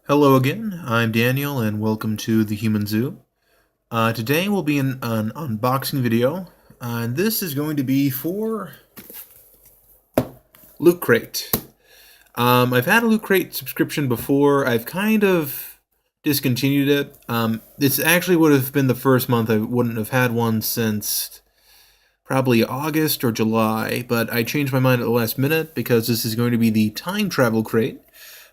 Hello again, I'm Daniel and welcome to the Human Zoo. Today will be an unboxing video, and this is going to be for Loot Crate. I've had a Loot Crate subscription before. I've kind of discontinued it. This actually would have been the first month I wouldn't have had one since probably August or July, but I changed my mind at the last minute because this is going to be the Time Travel Crate,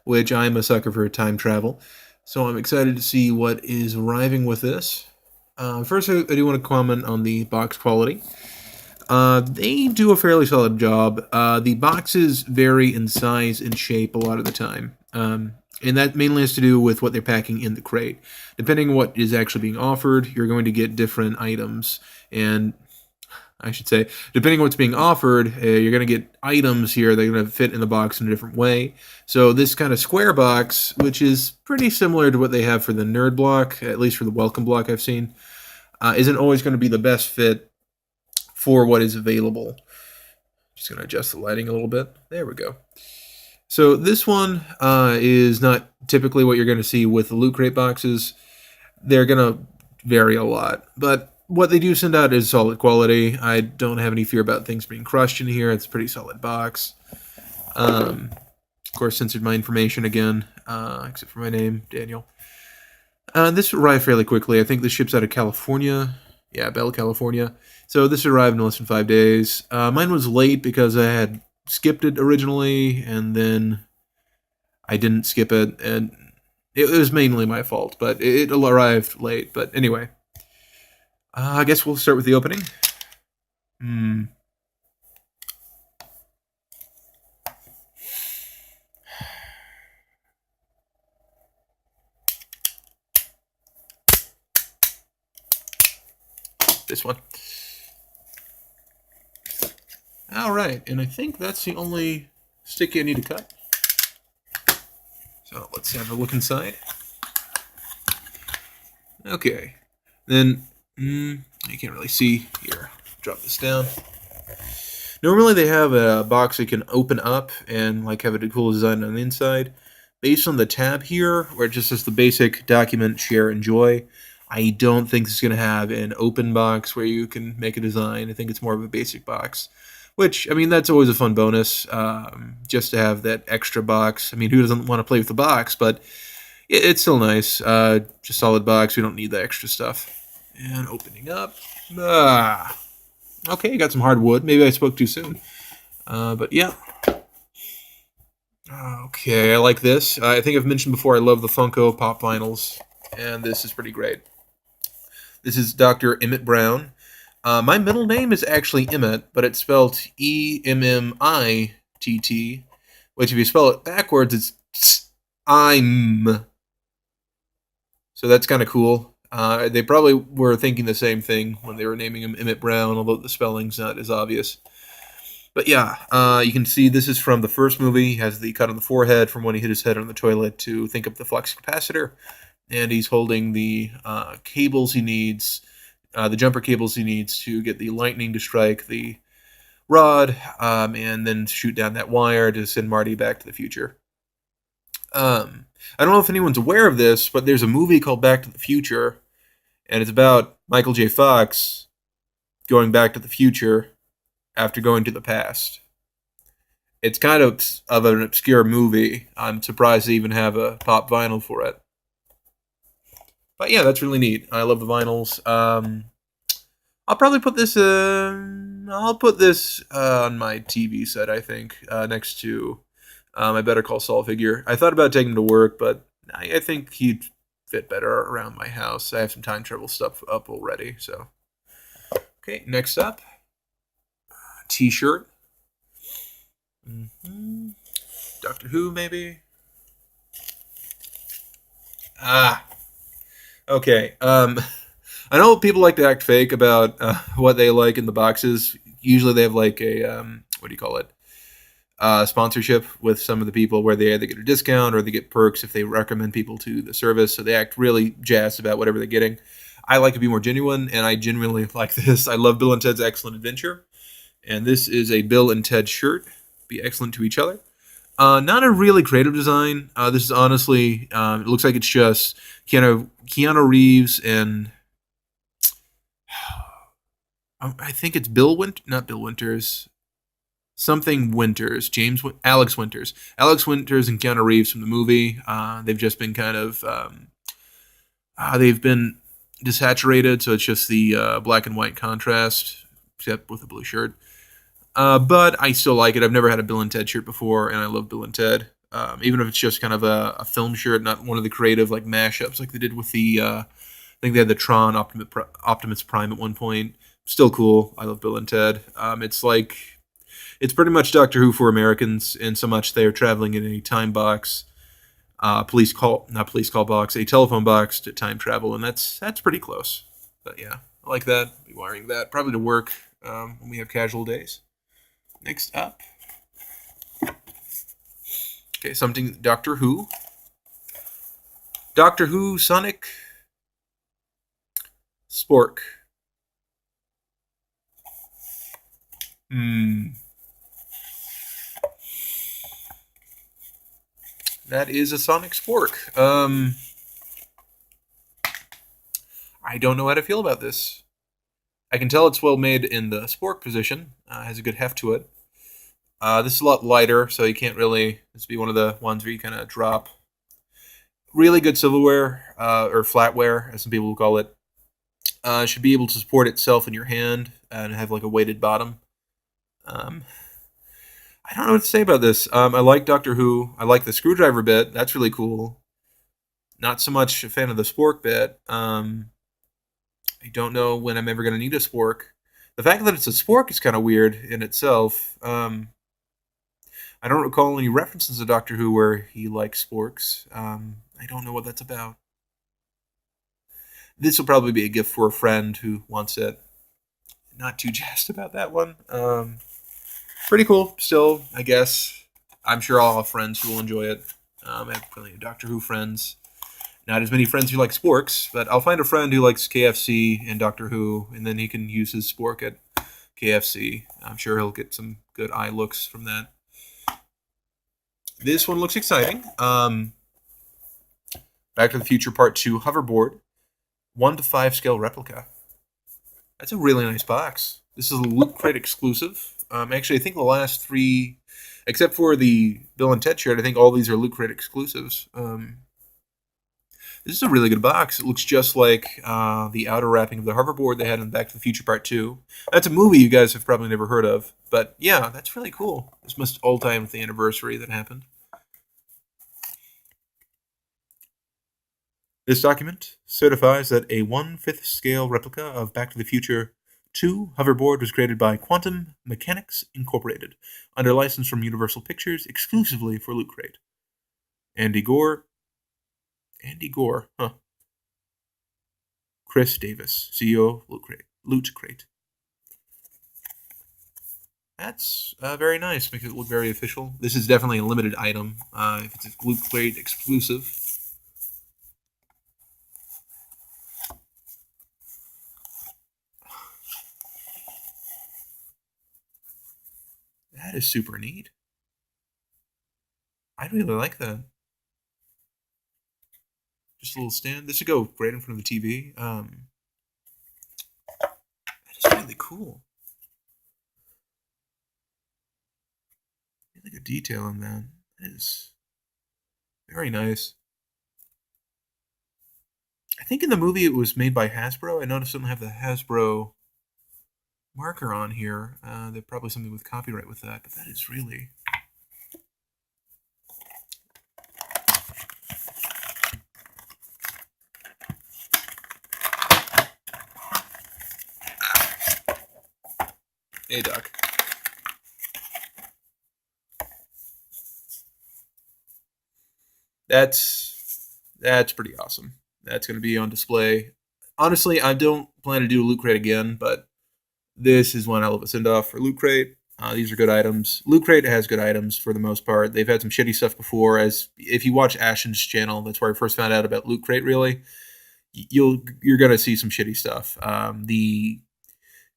which I'm a sucker for time travel. So I'm excited to see what is arriving with this. First, I do want to comment on the box quality. They do a fairly solid job. The boxes vary in size and shape a lot of the time. And that mainly has to do with what they're packing in the crate. Depending on what is actually being offered, you're going to get different items. And I should say, depending on what's being offered, you're going to get items here that are going to fit in the box in a different way. So this kind of square box, which is pretty similar to what they have for the Nerd Block, at least for the Welcome Block I've seen, isn't always going to be the best fit for what is available. Just going to adjust the lighting a little bit. There we go. So this one is not typically what you're going to see with the Loot Crate boxes. They're going to vary a lot, but what they do send out is solid quality. I don't have any fear about things being crushed in here. It's a pretty solid box. Of course, censored my information again, except for my name, Daniel. This arrived fairly quickly. I think this ships out of California. Yeah, Bell, California. So this arrived in less than 5 days. Mine was late because I had skipped it originally, and then I didn't skip it, and it was mainly my fault, but it arrived late. But anyway, I guess we'll start with the opening. This one. Alright, and I think that's the only sticky I need to cut. So let's have a look inside. Okay, then, you can't really see here. Drop this down. Normally they have a box that can open up and like have a cool design on the inside. Based on the tab here, where it just says the basic document, share, enjoy, I don't think it's going to have an open box where you can make a design. I think it's more of a basic box. Which, I mean, that's always a fun bonus, just to have that extra box. I mean, who doesn't want to play with the box? But it's still nice. Just solid box. We don't need the extra stuff. And opening up. Okay, got some hardwood. Maybe I spoke too soon. But yeah. Okay, I like this. I think I've mentioned before I love the Funko Pop vinyls. And this is pretty great. This is Dr. Emmett Brown. My middle name is actually Emmett, but it's spelled E-M-M-I-T-T, which if you spell it backwards, it's I'm. So that's kind of cool. They probably were thinking the same thing when they were naming him Emmett Brown, although the spelling's not as obvious. But yeah, you can see this is from the first movie. He has the cut on the forehead from when he hit his head on the toilet to think up the flux capacitor. And he's holding the cables he needs, the jumper cables he needs to get the lightning to strike the rod, and then shoot down that wire to send Marty back to the future. I don't know if anyone's aware of this, but there's a movie called Back to the Future, and it's about Michael J. Fox going back to the future after going to the past. It's kind of an obscure movie. I'm surprised they even have a pop vinyl for it. But yeah, that's really neat. I love the vinyls. I'll probably put this. I'll put this on my TV set. I think next to my Better Call Saul figure. I thought about taking him to work, but I think he'd fit better around my house. I have some time travel stuff up already. So okay, next up, T-shirt. Doctor Who, maybe. Okay. I know people like to act fake about what they like in the boxes. Usually they have like a, what do you call it? Sponsorship with some of the people where they either get a discount or they get perks if they recommend people to the service. So they act really jazzed about whatever they're getting. I like to be more genuine, and I genuinely like this. I love Bill and Ted's Excellent Adventure. And this is a Bill and Ted shirt. Be excellent to each other. Not a really creative design. This is honestly, it looks like it's just Keanu Reeves and I think it's not Bill Winters, something Winters, Alex Winters, Alex Winters and Keanu Reeves from the movie. They've just been kind of they've been desaturated, so it's just the black and white contrast, except with a blue shirt. But I still like it. I've never had a Bill and Ted shirt before, and I love Bill and Ted. Even if it's just kind of a film shirt, not one of the creative like mashups like they did with the. I think they had the Tron Optimus Prime at one point. Still cool. I love Bill and Ted. It's pretty much Doctor Who for Americans, in so much they are traveling in a time box, not police call box, a telephone box to time travel, and that's pretty close. But yeah, I like that. I'll be wiring that probably to work when we have casual days. Next up, okay, something Doctor Who Sonic Spork. Hmm. That is a Sonic Spork. I don't know how to feel about this. I can tell it's well made in the Spork position. Has a good heft to it. This is a lot lighter, so you can't really. This would be one of the ones where you kind of drop. Really good silverware, or flatware, as some people will call it. Should be able to support itself in your hand and have like a weighted bottom. Um, I don't know what to say about this. I like Doctor Who. I like the screwdriver bit. That's really cool. Not so much a fan of the spork bit. I don't know when I'm ever going to need a spork. The fact that it's a spork is kind of weird in itself. I don't recall any references to Doctor Who where he likes sporks. I don't know what that's about. This will probably be a gift for a friend who wants it. Not too jazzed about that one. Pretty cool, still, I guess. I'm sure I'll have friends who will enjoy it. I have plenty of Doctor Who friends. Not as many friends who like sporks, but I'll find a friend who likes KFC and Doctor Who, and then he can use his spork at KFC. I'm sure he'll get some good eye looks from that. This one looks exciting. Back to the Future Part 2 hoverboard, 1 to 5 scale replica. That's a really nice box. This is a Loot Crate exclusive. Actually, I think the last three, except for the Bill and Ted shirt, I think all these are Loot Crate exclusives. This is a really good box. It looks just like the outer wrapping of the hoverboard they had in Back to the Future Part 2. That's a movie you guys have probably never heard of. But yeah, that's really cool. This must all tie in with the anniversary that happened. This document certifies that a 1/5 scale replica of Back to the Future 2 hoverboard was created by Quantum Mechanics Incorporated under license from Universal Pictures exclusively for Loot Crate. Andy Gore, huh? Chris Davis, CEO of Loot Crate. That's very nice. Makes it look very official. This is definitely a limited item. If it's a Loot Crate exclusive. That is super neat. I really like that. Just a little stand. This would go great in front of the TV. That is really cool. Really good detail on that. That is very nice. I think in the movie it was made by Hasbro. I noticed it doesn't have the Hasbro marker on here. There's probably something with copyright with that, but that is really. Hey, Doc. That's pretty awesome. That's going to be on display. Honestly, I don't plan to do a Loot Crate again, but this is one hell of a send off for Loot Crate. These are good items. Loot Crate has good items for the most part. They've had some shitty stuff before. As if you watch Ashen's channel, that's where I first found out about Loot Crate. Really, you're gonna see some shitty stuff. The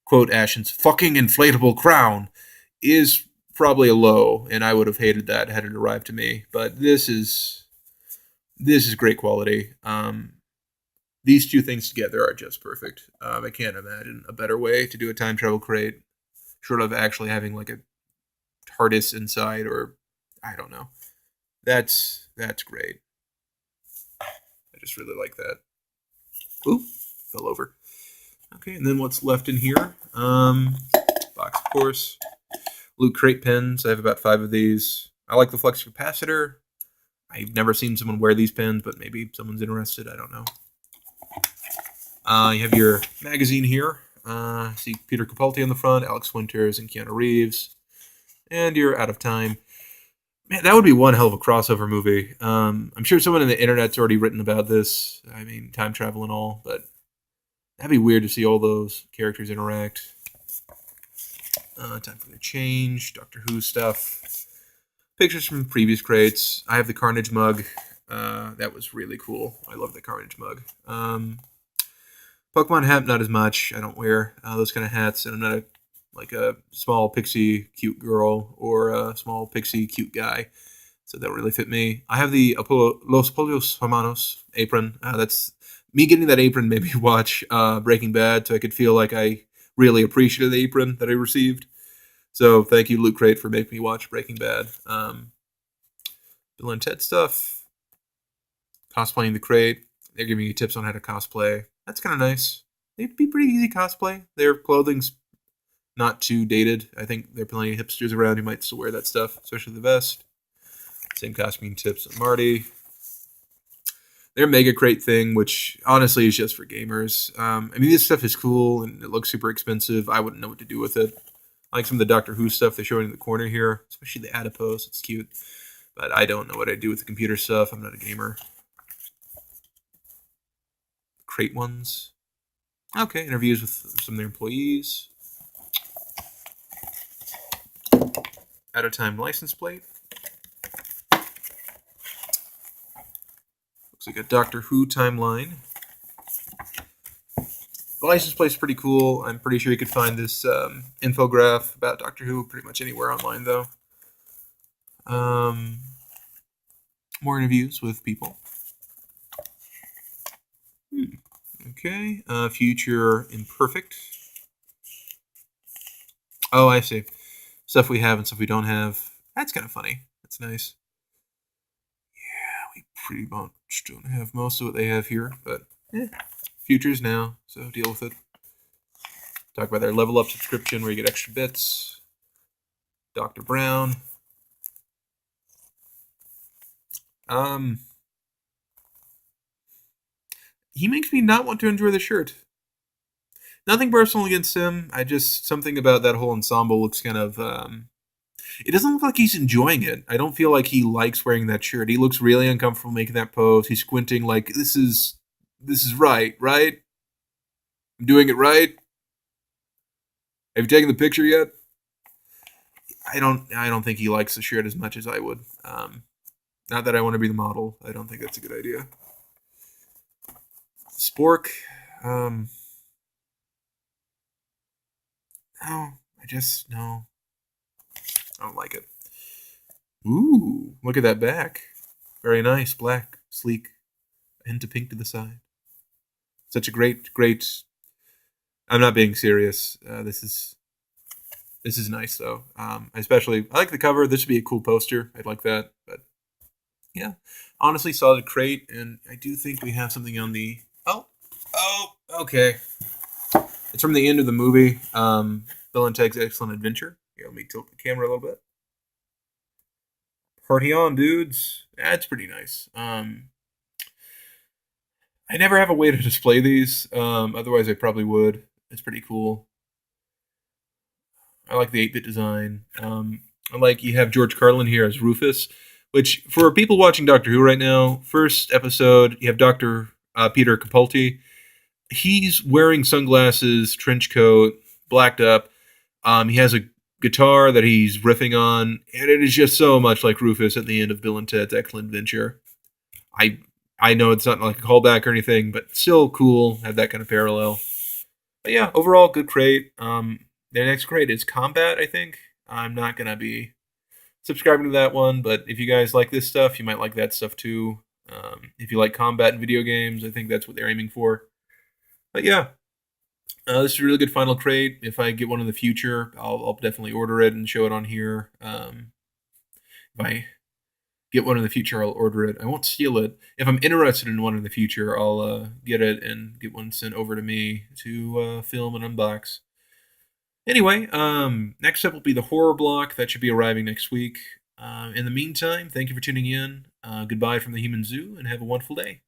quote Ashen's fucking inflatable crown is probably a low, and I would have hated that had it arrived to me. But this is great quality. These two things together are just perfect. I can't imagine a better way to do a time travel crate, short of actually having like a TARDIS inside, or I don't know. That's great. I just really like that. Ooh, fell over. Okay, and then what's left in here? Box, of course. Loot Crate pins. I have about 5 of these. I like the flux capacitor. I've never seen someone wear these pins, but maybe someone's interested. I don't know. You have your magazine here. See Peter Capaldi on the front, Alex Winters, and Keanu Reeves. And you're out of time. Man, that would be one hell of a crossover movie. I'm sure someone in the internet's already written about this. I mean, time travel and all, but that'd be weird to see all those characters interact. Time for the change. Doctor Who stuff. Pictures from previous crates. I have the Carnage mug. That was really cool. I love the Carnage mug. Pokemon hat, not as much. I don't wear those kind of hats, and I'm not like a small pixie cute girl or a small pixie cute guy, so that don't really fit me. I have the Los Polios Hermanos apron. That's me getting that apron made me watch Breaking Bad, so I could feel like I really appreciated the apron that I received. So thank you, Loot Crate, for making me watch Breaking Bad. Bill and Ted stuff. Cosplaying the crate. They're giving you tips on how to cosplay. That's kind of nice. They'd be pretty easy cosplay. Their clothing's not too dated. I think there are plenty of hipsters around who might still wear that stuff, especially the vest. Same costume tips on Marty. Their Mega Crate thing, which honestly is just for gamers. I mean, this stuff is cool and it looks super expensive. I wouldn't know what to do with it. I like some of the Doctor Who stuff they're showing in the corner here, especially the Adipose. It's cute. But I don't know what I do with the computer stuff. I'm not a gamer. Crate ones. Okay, interviews with some of their employees. Out of time license plate. Looks like a Doctor Who timeline. The license plate's pretty cool. I'm pretty sure you could find this infograph about Doctor Who pretty much anywhere online, though. More interviews with people. Okay. Future imperfect. Oh, I see. Stuff we have and stuff we don't have. That's kind of funny. That's nice. Yeah, we pretty much don't have most of what they have here, but futures now, so deal with it. Talk about their level up subscription where you get extra bits. Dr. Brown. He makes me not want to enjoy the shirt. Nothing personal against him. Something about that whole ensemble looks kind of, it doesn't look like he's enjoying it. I don't feel like he likes wearing that shirt. He looks really uncomfortable making that pose. He's squinting like, this is right? I'm doing it right? Have you taken the picture yet? I don't think he likes the shirt as much as I would. Not that I want to be the model. I don't think that's a good idea. Spork. No. No. I don't like it. Ooh, look at that back. Very nice. Black, sleek, a hint of pink to the side. Such a great. I'm not being serious. This is nice though. I like the cover. This would be a cool poster. I'd like that. But yeah, honestly, solid crate, and I do think we have something on the. Oh, okay. It's from the end of the movie, Bill and Ted's Excellent Adventure. Here, let me tilt the camera a little bit. Party on, dudes. That's pretty nice. I never have a way to display these. Otherwise, I probably would. It's pretty cool. I like the 8-bit design. I like you have George Carlin here as Rufus, which for people watching Doctor Who right now, first episode, you have Dr. Peter Capaldi. He's wearing sunglasses, trench coat, blacked up. He has a guitar that he's riffing on, and it is just so much like Rufus at the end of Bill and Ted's Excellent Adventure. I know it's not like a callback or anything, but still cool. Have that kind of parallel. But yeah, overall good crate. Their next crate is Combat, I think. I'm not gonna be subscribing to that one. But if you guys like this stuff, you might like that stuff too. If you like combat in video games, I think that's what they're aiming for. But yeah, this is a really good final crate. If I get one in the future, I'll definitely order it and show it on here. If I get one in the future, I'll order it. I won't steal it. If I'm interested in one in the future, I'll get it and get one sent over to me to film and unbox. Anyway, next up will be the horror block. That should be arriving next week. In the meantime, thank you for tuning in. Goodbye from the Human Zoo, and have a wonderful day.